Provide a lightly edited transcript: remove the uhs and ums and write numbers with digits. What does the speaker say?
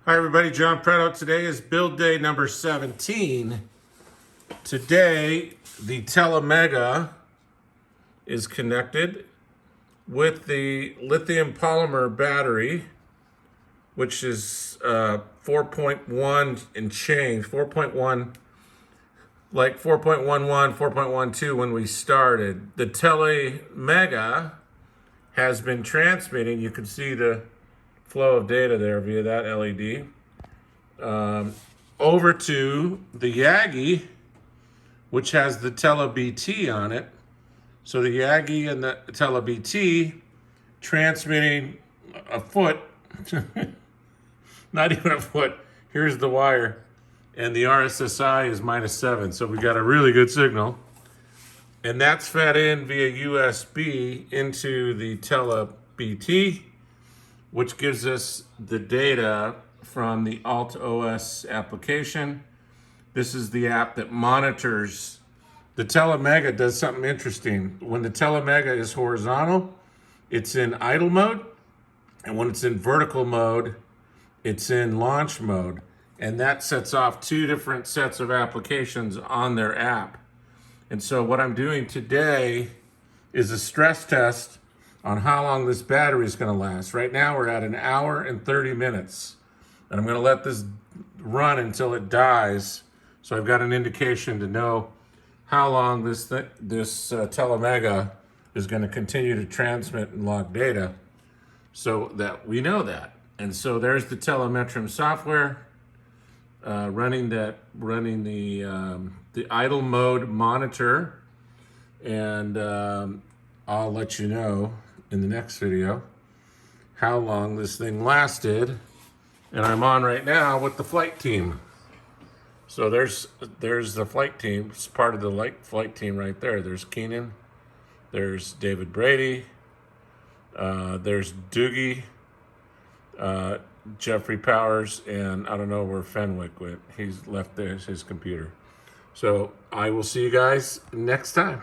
Hi everybody, John Preto. Today is build day number 17. Today, the Telemega is connected with the lithium polymer battery, which is 4.1 and change, 4.1, like 4.11, 4.12 when we started. The Telemega has been transmitting, you can see the flow of data there via that LED, over to the Yagi, which has the TeleBT on it. So the Yagi and the TeleBT transmitting a foot, not even a foot. Here's the wire, and the RSSI is -7. So we got a really good signal. And that's fed in via USB into the TeleBT, which gives us the data from the AltOS application. This is the app that monitors. The Telemega does something interesting. When the Telemega is horizontal, it's in idle mode. And when it's in vertical mode, it's in launch mode. And that sets off two different sets of applications on their app. And so what I'm doing today is a stress test on how long this battery is going to last. Right now we're at 1 hour and 30 minutes. And I'm going to let this run until it dies. So I've got an indication to know how long this Telemega is going to continue to transmit and log data, so that we know that. And so there's the telemetrum software running the idle mode monitor. And I'll let you know in the next video how long this thing lasted. And I'm on right now with the flight team. So there's the flight team. It's part of the flight team right there. There's Keenan, there's David Brady, there's Doogie, Jeffrey Powers, and I don't know where Fenwick went. He's left his computer. So I will see you guys next time.